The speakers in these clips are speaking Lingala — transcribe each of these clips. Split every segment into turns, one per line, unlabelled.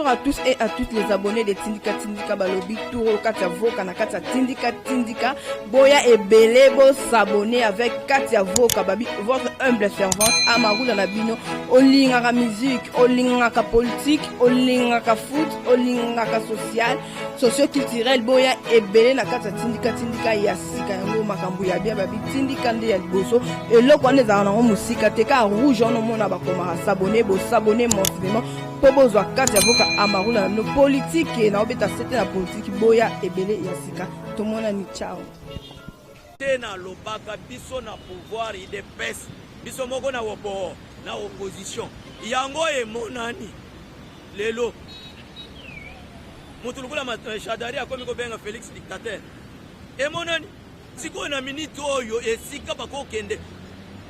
Bonjour à tous et à toutes les abonnés de Tindika Tindika Balobi Touro Katia Voka na Katia Tindika Tindika Boya et Belebo s'abonner avec Katia Voka Babi, votre humble servante Amarou dans la bino. Olingaka musique, olingaka politique, olingaka foot, olingaka social, socio-culturel. Boya et Belé na Katia Tindika Tindika Yasika yango makambu ya bia Babi Tindika nde ya liboso. Et là quand les arnaques musika teka rouge on mona bakoma s'abonner bo s'abonner mensuellement. Pobozwa Katia Voka Amarou na no politique na obeta c'était la politique boya ebele yasika to mona ni ciao
tena lobaka biso na pouvoir idepes biso moko na wopo na opposition yango emonani lelo mutulukula mashadari akomi ko benga Félix dictateur emonani siko na minute oyo esika bakokende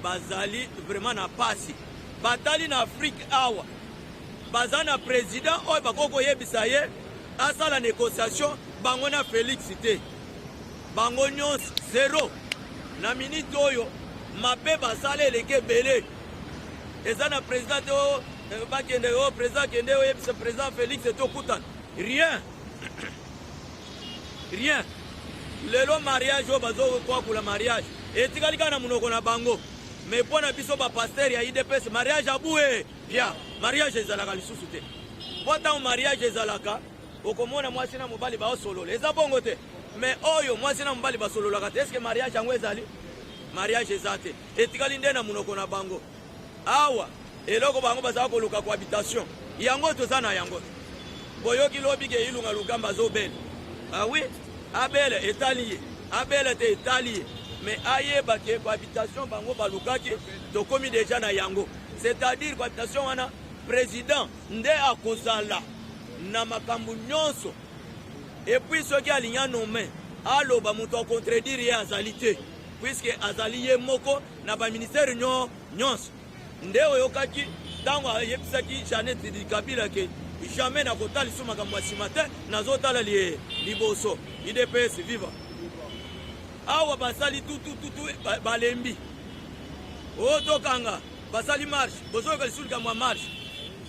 bazali vraiment na pasi batali na Afrique awa bazana président oyo bakoko yebisa ye asala négociation bango na Félix te bango nyonso zéro na minute oyo mabe basala eleke belé ezana président o bakende o président kende o yebisa président Félix to kuta rien rien lelo mariage o bazo kwa kula mariage etikali kana munoko na bango mais pona biso ba pasteur ya IDPS mariage aboué bien mariage ezalaka lisusu te pota mariage ezalaka okomona mwasi na mobali ba osolola eza bongo te mais oyo mwasi na mobali ba sololaka te est-ce que mariage yango ezali mariage ezate etikali nde na munoko na bango awa eloko bango bazaka koluka kwa habitation yango tozana yango boyoki lobi ke ilunga lugamba zobele ah oui abele etalié abele te etalié mais ayeba ke cohabitation bango balukaki tokomi déjà na yango c'est-à-dire cohabitation wana président nde akozala na makambo nyonso et puis soki alinya nome aloba muto contredire ye azali te puisque azali ye moko na ba ministère nyonso nde oyokaki tango ayebisaki Jeannette Kabila ke jamais na kotali suma makambo asima te nazotala liboso IDPS viva awa basali tout balembi otokanga basali marche bozoka lisulika mwa marche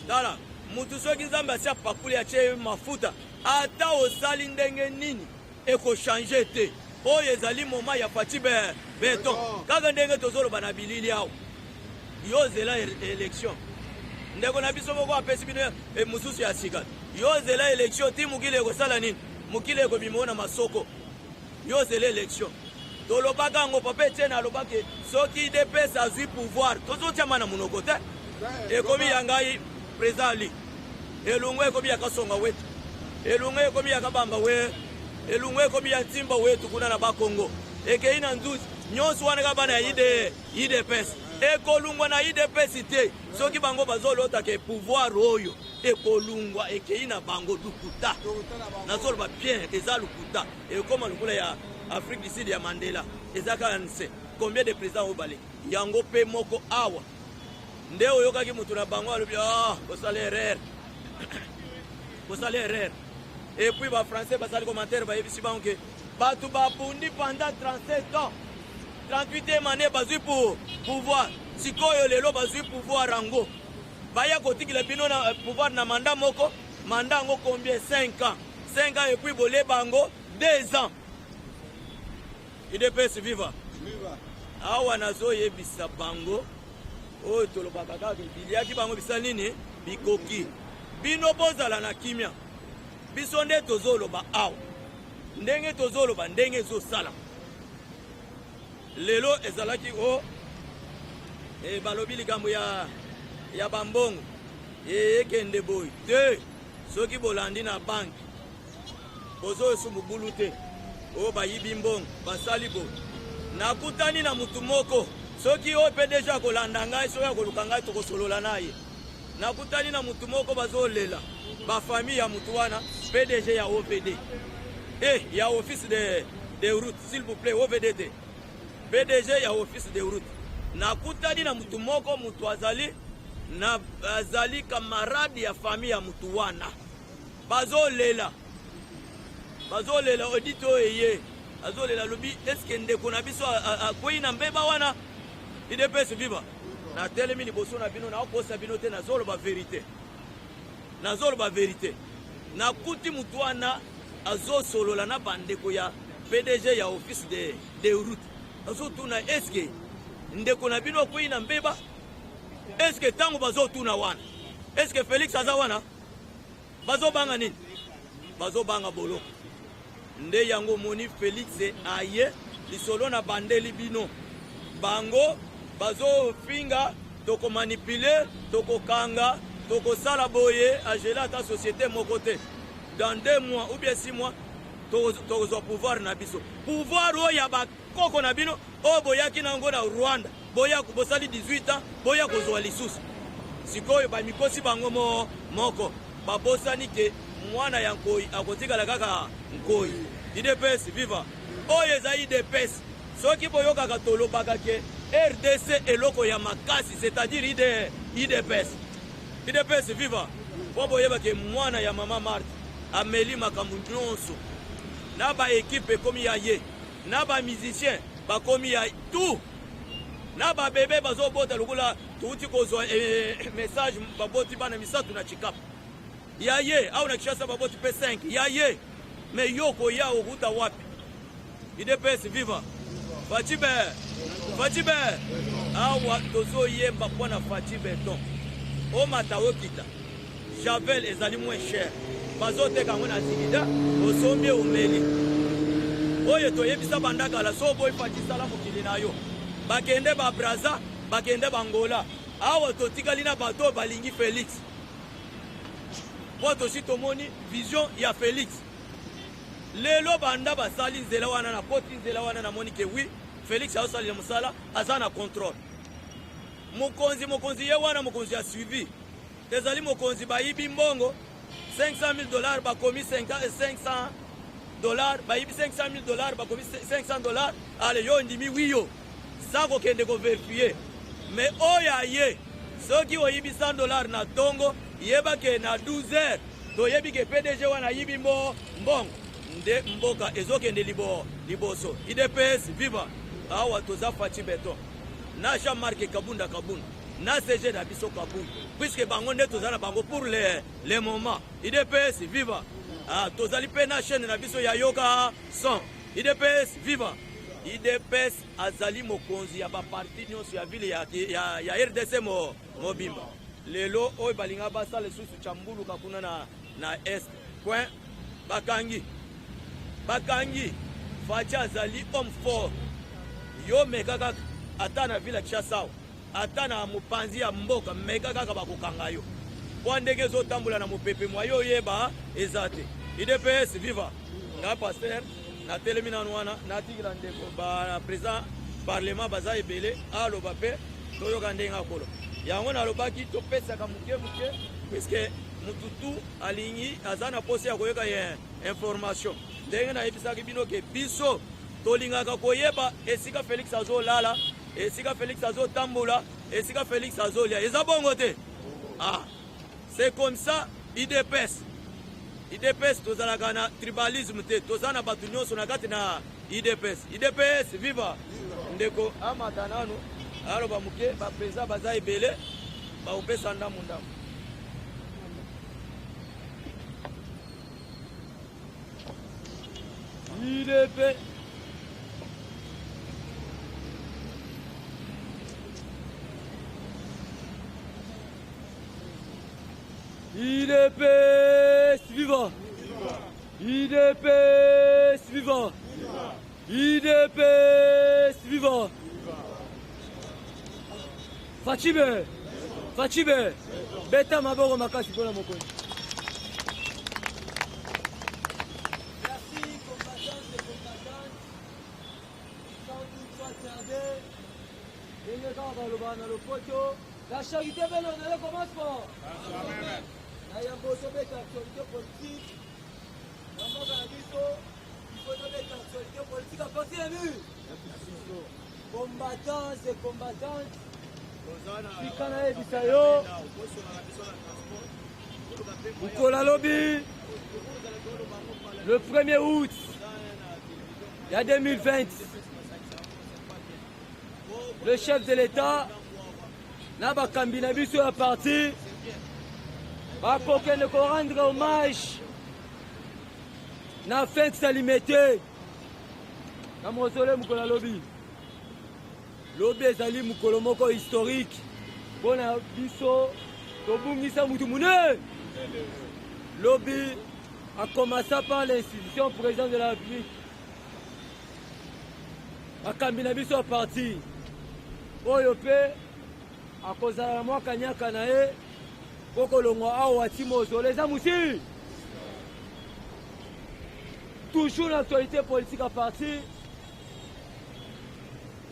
tala mutu soki nzambe asia pakuli atie mafuta ata osali ndenge nini eko changer te oyo ezali moma ya fati beton kaka ndenge tozoloba na bilili awo yozela election ndeko na biso moko apesi bino mususu ya sika yozela election ti mukile ekosala nini mukile ekobimona masoko yozela election tolobaka ngo papa Etienne alobake soki IDPS azui pouvoir tozotiama na munoko te ekomi ya ngai président ali elungu ekomi ya kasonga wetu elungu ekomi ya kabamba we elungu ekomi ya timba wetu kuna na bakongo ekei na nduzi nyonso wana kabana ya IDPS ekolungwa na IDPS te soki bango bazolota ke pouvoir oyo ekolungwa ekei na bango lukuta nazoloba bien eza lukuta ekoma lukula ya Afrique du Sud ya Mandela ezaka nse combien de présidents obale yango pe moko awa nde oyokaki mutu na bango alobi kosala erreur kosala erreur et puis ba français basali commentaire ba yebisi bango ke batu bapundi pendant 37 ans 38e année bazui pour pouvoir sikoyo lelo bazui pouvoir rango baya kotikila bino na pouvoir na mandat moko mandat ngo combien 5 ans 5 ans et puis bolé bango 2 ans IDPS viva awa nazo yebisa bango oyo tolobaka kaka biliaki bango bisa nini bikoki bino bozala na kimia biso nde tozoloba awa ndenge tozoloba ndenge ezosala lelo ezalaki balobi likambo ya bambongo ekende boy te soki bolandi na banki bozoyesu mobulu te o bayibi mbongo basali bo nakutani na mutu moko soki o PDG kolanda ngai soki koluka ngai tokosolola naye nakutani na mutu moko bazolela ba famille ya mutu wana PDG ya OVD ya office de route s'il vous plaît OVD PDG ya office de route nakutani na mutu moko mutu azali camarade ya famille ya mutu wana bazolela audito eye azolela lobi eske ndeko na biso akwei na mbeba wana IDPS viva na telemi liboso na bino na okosa bino te na zolo ba vérité nazoloba vérité nakuti mutu wana azosolola na bandeko ya PDG ya office de route azotuna eske ndeko na bino kwei na mbeba eske tango bazotuna wana eske Félix aza wana bazobanga nini bazobanga boloko nde yango moni Félix aye lisolo na bandeli bino bango bazofinga toko manipule toko kanga toko sala boye agela ta société moko te dans 2 mois ou bien 6 mois tokozwa pouvoir na biso pouvoir oyo ya bakoko na bino oyo boyaki nango na Rwanda boya bosali 18 ans boya kozwa lisusu sikoyo bamikosi bango moko babosani ke mwana ya nkoi akotikala kaka nkoi IDPS viva oyo eza IDPS soki boyokaka tolobaka ke RDC eloko ya makasi c'est-à-dire IDPS viva po boyeba ke mwana ya mama Marthe ameli makambo nyonso na ba équipe ekomi ya ye na ba musicien bakomi ya tout na ba bébé bazobota lokola tuuti kozwa message baboti bana misatu na chikapa ya ye au na Kishasa baboti P5 ya ye me yoko ya okuta wapi IDPS viva Fachibe awa tozo yemba pona Fachibe ton o matawo kita Javel ezali moins cher bazoteka ngo na zigida osombi omeli oyo toyebisa bandaka la so boy fatisala mokili na yo bakende ba Braza bakende bangola awa totikali na bato balingi Félix po tosi tomoni vision ya Félix lelo banda basali nzela wana na koti nzela wana na moni ke oui Félix aosali musala aza na contrôle mokonzi ye wana mokonzi a suivi ezali mokonzi bayibi mbongo $500,000 bakomi $500 bayibi $500,000 bakomi $500 ale yo ndimi wiyo sako kende ko verifier mais oya ye soki oyibi $100 na tongo yeba ke na 12 heures to yebi ke PDG wana yibi mbongo nde mboka ezokende liboso IDPS viva awa toza Fachi Beton na Jean-Marc Kabunda na CG na biso Kabunda puisque bango nde tozana bango pour les moments IDPS viva tozali pe na chaîne na biso ya Yoka Son IDPS viva IDPS azali mokonzi ya ba parti nyonso ya ville ya RDC mobimba lelo oyo balinga basala susu chambulu kakuna na est point bakangi Fachi azali homme fort yo mekaka ata na ville Kishasa ata na mopanzi ya mboka mekaka bakokanga yo po ndenge ezotambola na mopepe mwa yo yeba eza te IDPS viva nga pasteur na telemi nanu wana natikila ndeko ba président parlement baza ebele aloba mpe toyoka ndenge akolo yango nalobaki topesaka muke puisque mututu alingi aza na posa ya koyoka ya information ndenge nayebisaki bino ke biso tolingaka koyeba esika Félix azolala esika Félix azotambola esika Félix azolia eza bongo te c'est comme ça IDPS tozalaka na tribalisme te tozana bato nyonso na kati na IDPS viva ndeko amata nanu aloba muke bapeza baza ebele baopesa ndamu IDPS viva IDPS viva IDPS viva Fachibe beta maboko makasi pona mokonzi. Merci combattants et combattantes sans doute soit tarder et le poto la charité belle on le commence fort actualité politique, il faut donner l'actualité politique à partir de nous. Combattants et combattantes, Pikana et Bisayo, Bukola Lobby, le 1er août, il y a 2020, le chef de l'État, Naba Kambinabi sur la partie,
bakokende korendre hommage na fin salimete na mosole mokolo alobi lobi ezali mokolo moko historique mpona biso tobungisa mutu mune lobi a commencé par l'institution président de la République akambi na biso parti oyo mpe akozala na mwa kanyaka na ye po kolongwa awa ti mosolo eza musi toujours l'actualité politique à partir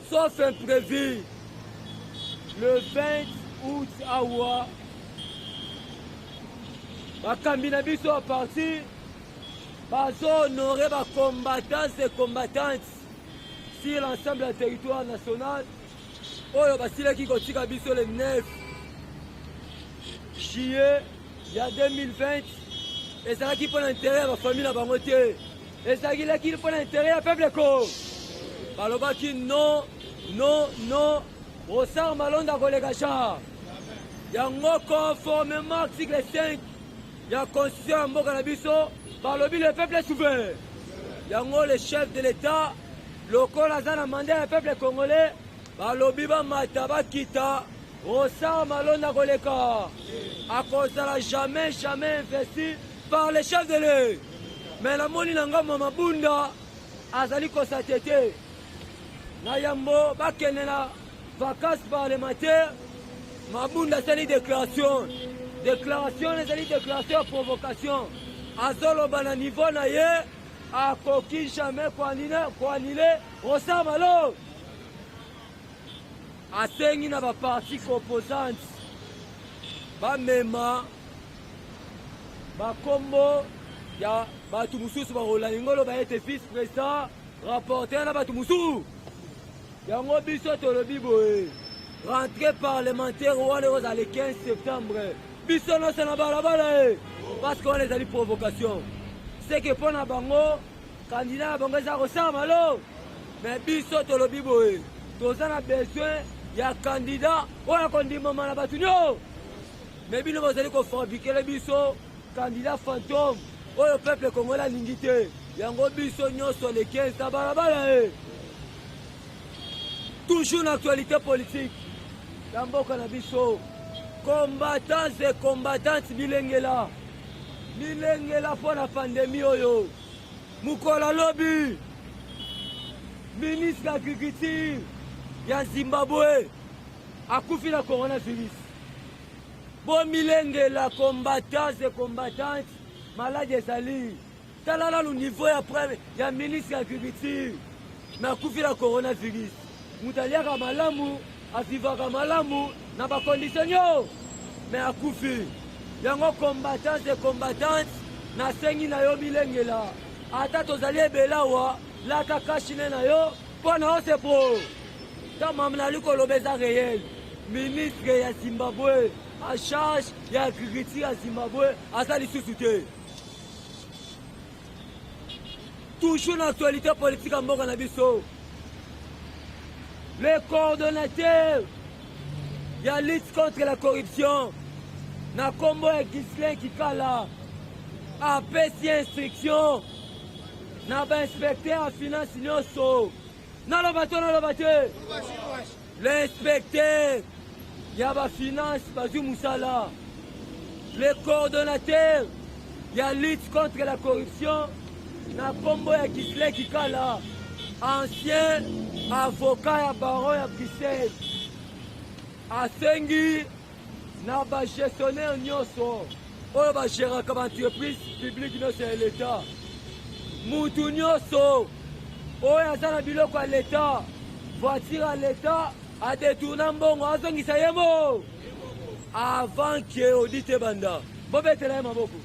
sauf imprévu le 20 août awa bakambi na biso à partir bazo-honorer bacombattants et combattantes sur l'ensemble du territoire national oyo basilaki kotika biso le 9 juillet ya 2020 ezalaki mpona intérêt ya bafamille na bango te ezalaki mpona intérêt ya peuple ko balobaki non non non osar malonda koleka char yango conformément article 5 ya constitution ya mboka na biso balobi le peuple est souverain yango le chef de l'état lokola aza na mandat ya peuple congolais balobi bamata bakita osar malonda koleka akozala jamais investi par le chef de l'État mais namoni na ngambo mabunda azali kosate te na yambo bakende na vacances parlementaires mabunda asali déclaration ezali déclaration ya provocation azoloba na niveau na ye akoki jamais koanile osar malo asengi na baparti composante bamema bakombo ya bato mosusu bakolanda ngolo bayete vice président rapporteur na bato mosusu yango biso tolobi boye rentrée parlementaire wana ozala le 15 septembre biso nyonso na balabala ye parce que wana ezali provocation seke mpo na bango candidat na bango eza kosala malo mais biso tolobi boye toza na besoin ya candidat oyo akondimama na bato nyo mais bino bozali kofabrikele biso candidat fantôme oyo peuple congolais alingi te yango biso nyonso le 15 na balabala ye toujours na actualité politique ya mboka na biso combattants et combattantes bilengela mpo na pandémie oyo mokolo alobi ministre agriculture ya Zimbabwe akufi na coronavirus bomilengela combattants et combattantes malade ezali tala nanu niveau ya ministre agriculture me akufi na coronavirus moto aliaka malamu avivaka malamu na bakondition nyo me akufi yango combattants et combattantes nasengi na yo bilengela ata tozali ebele awa lata kashine na yo mpo na yo sepro ta mamnali koloba eza réel ministre ya Zimbabwe a charge ya agriculture ya Zimbabwe aza lisusu te toujours na actualité politique ya mboka na biso le coordonnateur ya lutte contre la corruption na kombo ya Gislin Kikala apesi instruction na bainspecteur ya finance nyonso naloba te l'inspecteur ya bafinance bazwi musala le coordonnateur ya lutte contre la corruption na kombo ya Gislin Kikala ancien avocat ya baron ya Bruxelles asengi na bagestionnaire nyonso oyo bagéraka baentreprise publique nyonso ya l'État mutu nyonso oyo aza na biloko ya l'État voiture ya l'État adetourna mbongo azongisa ye mo avant ke audit ebanda bobetela ye maboko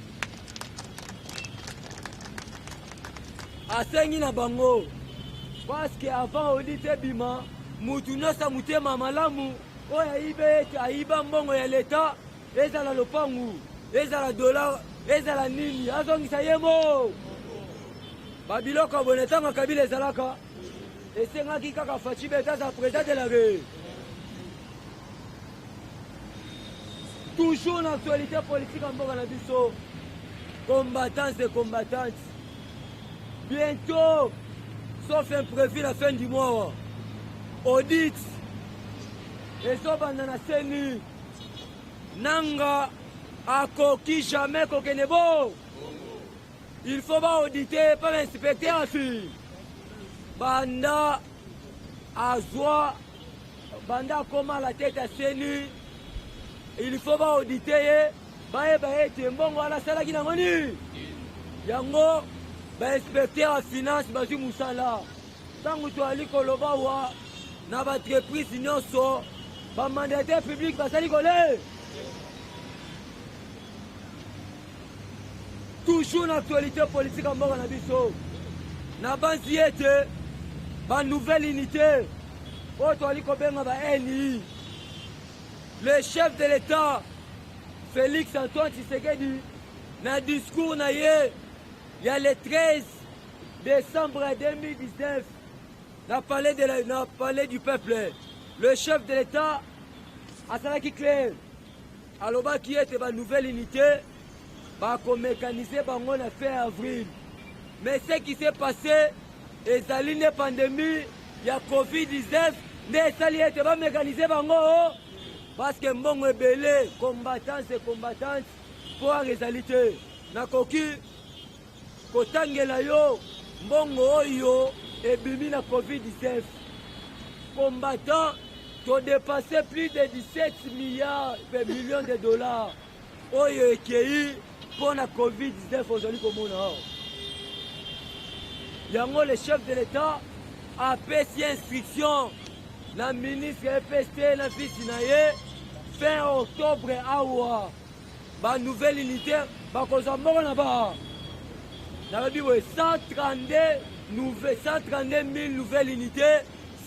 asengi na bango parce que avant audit ebima mutu nyonso motema malamu oyo ayiba mbongo ya l'État ezala lopangu ezala dollar ezala nini azongisa ye mo babiloko ya bone ntango Kabila ezalaka esengaki kaka Faci Beta aza président de la République Toujours l'actualité politique en mboka na biso. Combattants et combattantes. Bientôt, sauf imprévu la fin du mois, audit. Et ça, bandana seni. Nanga, akoki jamais kokenebo. Il faut pas auditer, pas inspecter en fille. Banda, azwa, banda koma la tête à seni. Il faut pas auditer. Bae bae tembongo ala sala kina ngoni. Yango, ba inspecteur en finance bazu musala. Tangu to ali koloba wa na ba entreprise nyonso, ba mandataire public basali kolé. Toujours l'actualité politique en mboka na biso. Na banzi ete ba nouvelle unité. Oto ali kobenga ba NI. Le chef de l'État Félix Antoine Tshisekedi na discours na ye il y a le 13 décembre 2019 na palais du peuple. Le chef de l'État a salaki clair. Aloba qui était ba nouvelle unité ba ko mécaniser bango na fin avril. Mais ce qui s'est passé ezali une pandémie ya Covid-19 ne sali ete ba mécaniser bango parce que mbongo ebele combattants et combattantes pour en réalité nakoki kotangela yo mbongo oyo ebimi na Covid-19 combattants to dépassé plus de 17 millions de dollars oyo ekei pour la Covid-19 aujourd'hui komona yango le chef de l'État a pesi instruction la ministre EPST na fisi na ye fin octobre awa ba nouvelle unité bakozwa mbongo na ba nalobi boye 132 000 nouvelles unités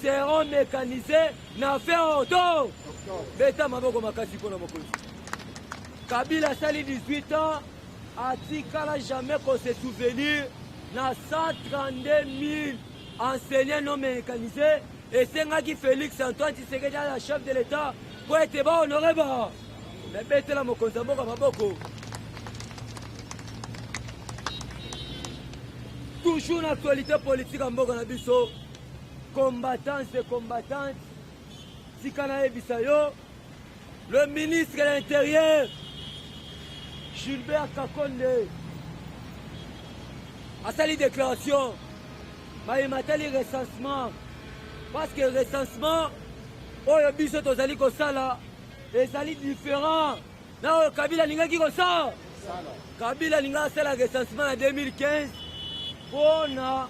seront mécanisées na fin octobre. Beta maboko makasi mpona mokonzi. Kabila asali 18 ans atikala jamais qu'on se souvenir na 132 000 enseignants non mécanisés. Et c'est là qui Félix Antoine Tshisekedi la chef de l'État pour être bon honoré ba. Mais bête la mokonzi mboka maboko. Toujours l'actualité politique en mboka na biso. Combattants et combattantes. Sikana Ebisayo. Le ministre de l'Intérieur Gilbert Kakonde a sali déclaration. Mais il m'a tali recensement. Parce que le recensement, oyo biso tozali kosala, ezali différent. Na oyo Kabila lingaki kosala. Kabila linga sala recensement en 2015 pour na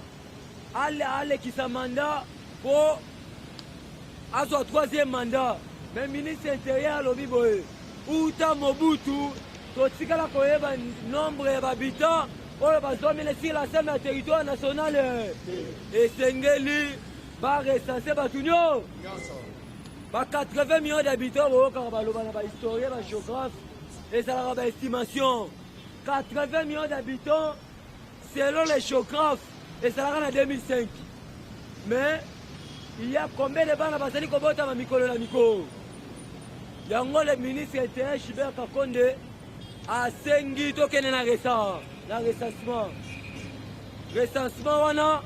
ale kisa mandat pour azwa troisième mandat. Mais ministre intérieur alobi boye. Uta Mobutu totikala koyeba nombre d'habitants oyo bazomela sur la scène du territoire national. Esengeli ba recensé batunyo ba 80 millions d'habitants boyoka baloba na ba historien ba géographe ezalaka ba estimation 80 millions d'habitants selon les géographes ezalaka na 2005. Mais il y a combien de bana bazali kobota ma mikolo na mikolo yango le ministre intérieur Gilbert Kakonde asengi tokende na recensement wana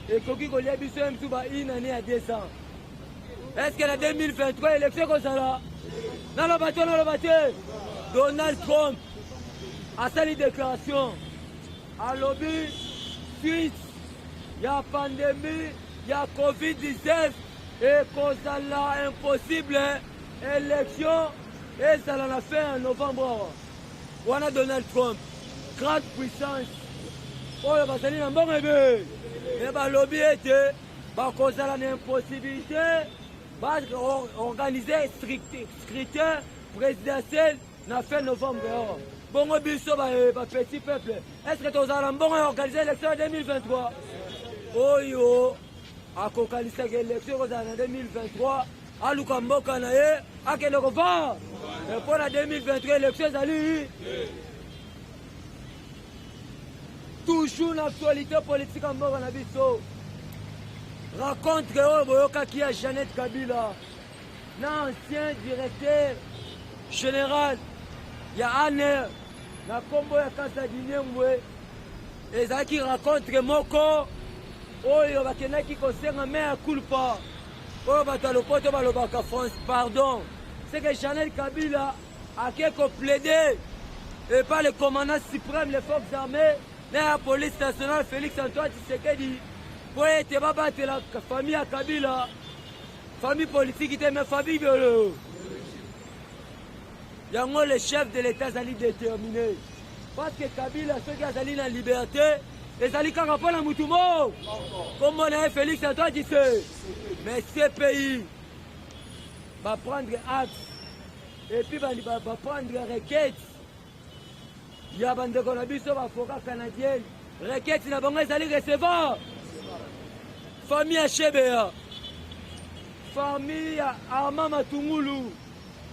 ekoki kolia biso ya mtu ba une année à 2 ans. Est-ce que la 2023 élection kozala naloba te Donald Trump asali déclaration alobi suite ya pandémie ya Covid-19 ekozala impossible élection ezala na fin en novembre. Wana Donald Trump grande puissance oyo bazali na mbongo ebe et balobi ete bakozala na impossibilité organiser scrutin présidentiel na fin novembre. Bongo biso ba petit peuple, est-ce que tozala mbongo organiser élection en 2023 oyo akokanisa élection kozala na 2023 aluka mboka na ye akende kova mais pour la 2023 élection ezali. Toujours l'actualité politique en mboka na biso. Rencontre oyo boyokaki ya Jeannette Kabila na ancien directeur général ya ane na kombo ya kasa dinembwe ezalaki rencontre moko oyo bakendaki kosenga mea culpa oyo bato ya lopoto balobaka France pardon c'est que Chanel Kabila ake koplaide et pas le commandant suprême les forces armées na la police nationale Félix Antoine Tshisekedi po ete babatela famille ya Kabila famille politique te mais famille biolo yango le chef de l'état azali déterminé parce que Kabila soki azali na liberté ezali kaka mpo na mutu mo kombo na ye Félix Antoine Tshisekedi mais ce pays va prendre acte et puis va prendre requête ya bandeko na biso bafoka canadienne requête na bango ezali recevoir famille ya Chebea famille ya Armand Matungulu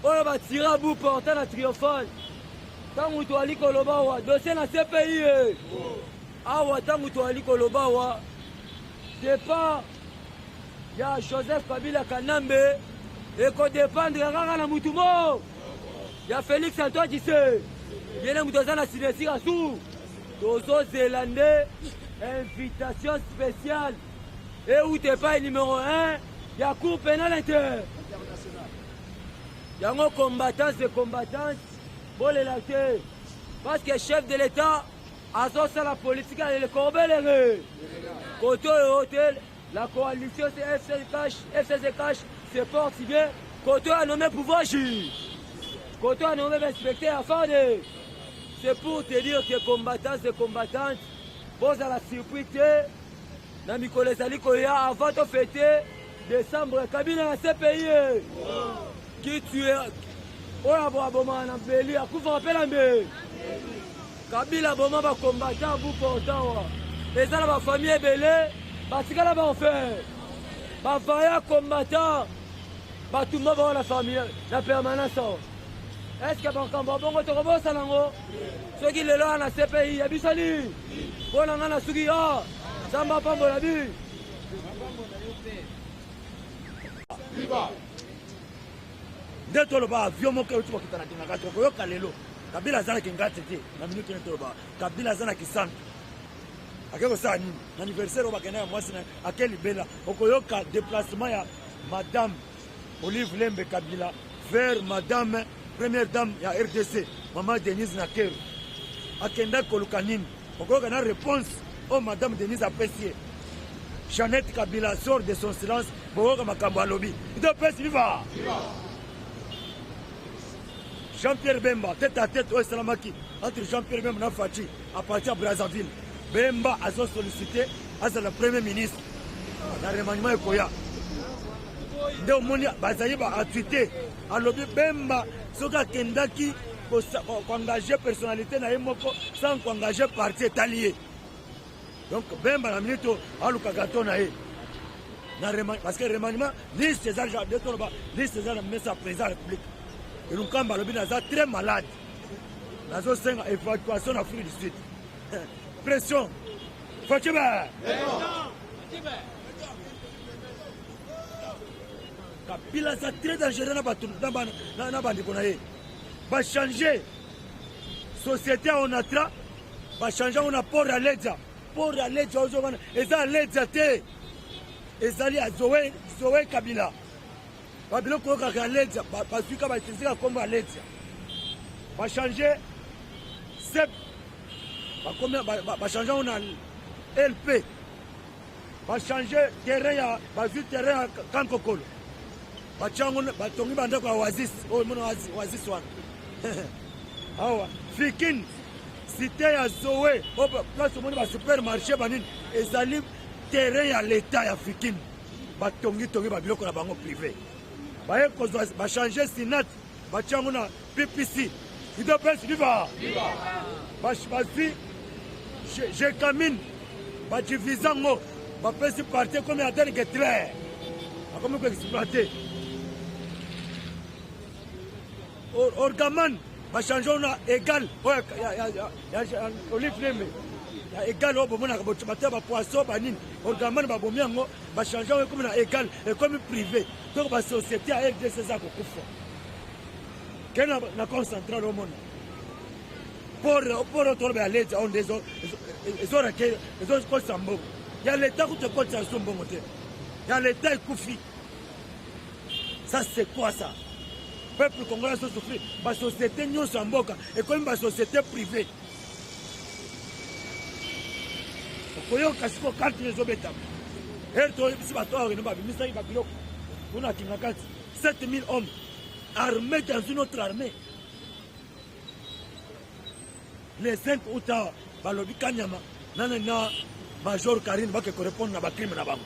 oyo batira bout portant na triomphal ntango toali koloba awa dossier na CPI awa ntango toali koloba awa départ ya Joseph Kabila Kanambe ekodépendre kaka na mutu mo ya Félix Antoine Tshisekedi yene mutu aza na signature asu tozozela nde invitation spéciale euti epai numéro 1 ya cour pénale internationale yango combattance de combattance bolela te parce que chef de l'état azosala politique alele korbelere kote oyo te la coalition FCCH se porte bien kote a nommé pouvoir juge kote a nommé inspecteur afin de c'est pour te dire que combattance de combattante bozala surpris te na mikolo ezali koya avant to fêter décembre Kabila na CPI qui tue oyo abomaka na mbeli akufa apela mbe Kabila boma bacombattant bout portant wa eza na bafamille ebele batikala baenfer bavaya combattant batumba bao na famille na permanence awa estce bakambo ya bongo tokobosana yango soki lelo wana na CPI ya bisali mpo na ngai na suki nzambe apambola bi
nde toloba avion moko euti bakita na dingaka tokoyoka lelo Kabila azalaki ngati te na minute ene toloba Kabila aza na kisantu ake kosala nini na anniversaire oyo bakenda ya mwasi ake libela okoyoka déplacement ya madame Olive Lembe Kabila vers madame première dame ya RDC maman Denise Nakero akenda koluka nini okoyoka na réponse oyo madame Denise apesi ye Jeannette Kabila sort de son silence boyoka makambo alobi idopesi viva Jean-Pierre Bemba, tête à tête, entre Jean-Pierre Bemba et Fachi, à partir de Brazzaville. Bemba a sollicité à le Premier ministre. Dans le remaniement de Koya. Bazaïba a tweeté. À l'objet Bemba, Soka Kendaki, pour engager personnalité sans engager parti allié. Donc Bemba, la minute, à l'Ukagato, parce que le remaniement, liste César, liste César, mais sa présidence de la République. Et nous, quand Balobi est très malade, nous avons une évacuation en Afrique du Sud. Pression. Fatima. Kabila est très dangereux dans la bande. Va changer. Société en atra. Va changer on a port à l'aide. Port à l'aide. Et ça l'aide. Et ça à Zoé Kabila. Babylon koka ka leta basuka batizika kombo ya leta ba changer sep ba combien ba changer on a LP ba changer terrain ya ba vu terrain ya Kankokolo ba chango ba tongi banda kwa Oasis o mona Oasis wana awa Fikin cité ya Zoé o place mona ba supermarché banini ezali terrain ya leta ya Fikin ba tongi ba biloko na bango privé va changer Sinat, va changer PPC. Il doit penser viva. Je camine, va diviser en va penser partir comme un dernier trait. Comment on peut exploiter? Orgaman, va changer on a égal. Olive Lembe. Égal au moment où tu vas poisson, orgaman va bomber va changer comme égal et comme privé. Donc la société a aidé ces actes.
Quel na concentré au monde. Pour retrouver à l'aide, on des autres, les autres causes en bon. Il y a l'État qui te compte sur son bon côté. Il y a l'État qui fait. Ça, c'est quoi ça? Le peuple congolais se souffre. La société nous en boca et comme la société privée. Pour que ce soit quand les obétants. Et toi, si tu as 7000 hommes armés dans une autre armée. Les 5 août, Balobi Kanyama, Nanana, Major Karine, va correspondre à la crime là-bas.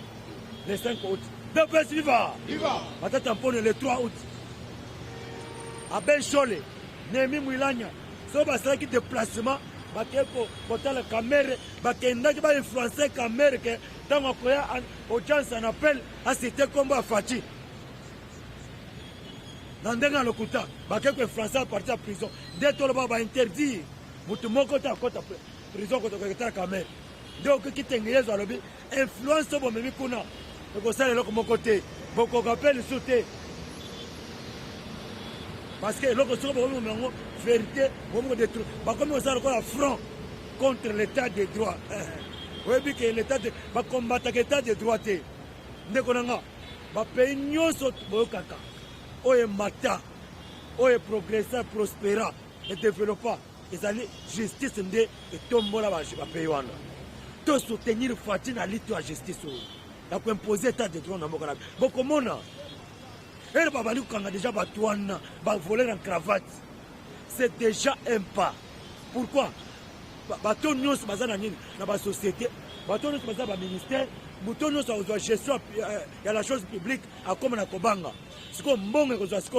Les 5 août. De paix, viva! Viva! Maintenant, tamponne le 3 août. À Ben Chole, Némi Mouilania, so basala qui déplacement, bakeko kota la caméra, bakenda qui va influencer caméra que dans mon coya audience en appel à cité combat Fati. Dans denga lokuta, bakeko influencer à partir de prison. Dès tout le monde va interdire. Mutu moko ta kota prison kota kota caméra. Donc qui tengeyezo alobi influence bo memi kuna. Ko sala loko moko te, boko appel sauter. Parce que l'autre chose, c'est vérité, comme on s'en un front contre l'état de droit. Oui, que l'état de combattre l'état de droit. Nous avons un pays où est mata, où est progressant, prospérant et développant. Et ça justice et tombe là-bas, je vais payer. Tout soutenir Fatine à l'île de la justice. La imposer l'état de droit dans mon canal. Beaucoup de monde. Et le papa nous a déjà volé en cravate. C'est déjà un pas. Pourquoi? Bateau nous sommes dans la société, bateau nous sommes dans le ministère, bateau nous sommes dans la gestion, il y a la chose publique à comme la Kobanga. C'est comme bon que c'est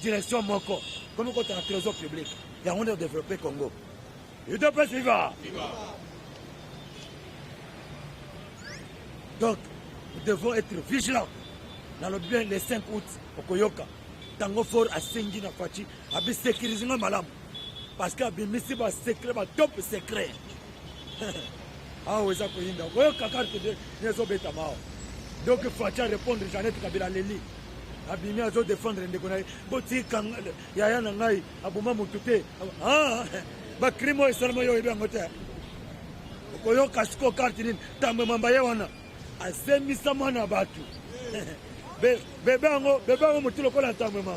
direction Moko, comme on a un trésor public. Il y a un de développer Congo. Et de plus, viva! Donc, nous devons être vigilants. Dans le bien les 5 août, au Koyoka, tango fort à Sengi na Fati, à bien sécuriser malam. Parce que bien missi ba secret, ba top secret. Ah oui, ça Koyinda. Koyoka carte de Nezo Betamao. Donc Fati a répondre Jeannette Kabila Leli. Abimi a défendre Ndekonai. Boti Kang Yaya Nangai, Abuma Mutute. Ah, ba crimo et seulement yo bien côté. Koyoka sko carte ni tambe mambaye wana. Azemisa mwana batu. Bébé ango mutilo kola tamema.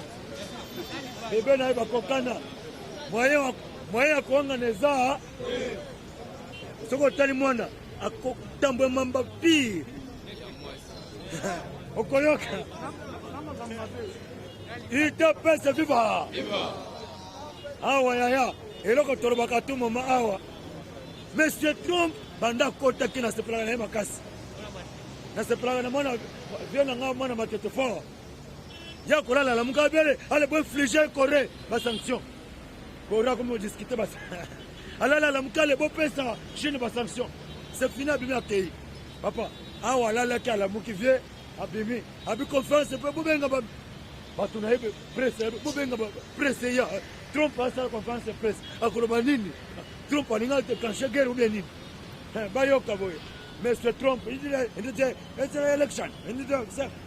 Bébé na ba kokana. Moyen akonga neza. Soko tali mwana akotambe mamba pi. Okoyoka. Il te pèse viva. Awa yaya. Eloko torobaka tu mama awa. Monsieur Trump banda kota kina se plana na makasi. Na se plana mwana viens nga mwana matete fort. Ya kolala la mukabele ale bo infliger Corée ba sanction. Corée comme on discuter ba. Alala la mukale bo pesa Chine ba sanction. C'est fini abimi akei. Papa, awa la ka la muki vie abimi. Abi conférence pe bo benga ba. Ba tuna hebe presse bo benga ba presse ya. Trump a sa conférence de presse. Akoloba nini? Trump alinga te kanche guerre ou bien nini? Ba yoka boye. Monsieur Trump, il dit c'est l'élection. Il dit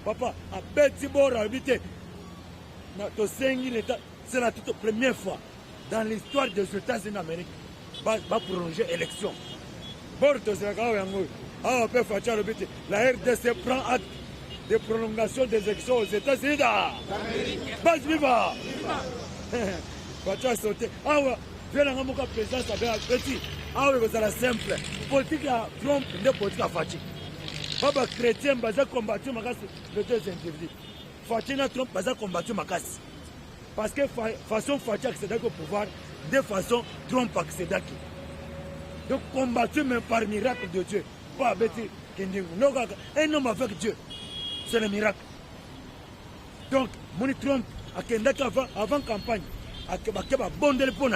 papa, à Betibor habité. C'est la toute première fois dans l'histoire des États-Unis d'Amérique va prolonger l'élection. La RDC prend acte de prolongation des élections aux États-Unis d'Amérique. Base viva! Ah ouais, viens dans mon président, ça va être petit. Ah oui, c'est la simple. Politique à Trump, n'est politique à Fatih. Baba chrétien, baza combattu ma casse de deux individus. Fatih na Trump, baza combattu ma casse. Parce que façon Fatih accéder au pouvoir, de façon Trump accéder. Donc combattu même par miracle de Dieu. Pas bêti, un homme avec Dieu. C'est le miracle. Donc, mon Trump, avant campagne, a bon de l'époque.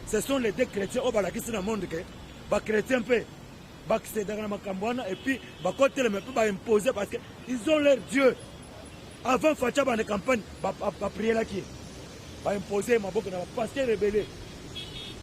Ce sont les deux chrétiens qui sont dans le monde. Les chrétiens peuvent accéder à la et puis ils peuvent imposer parce qu'ils ont leur Dieu. Avant de faire la campagne, ils prier là qui imposer ma boque, pasteur rebellé.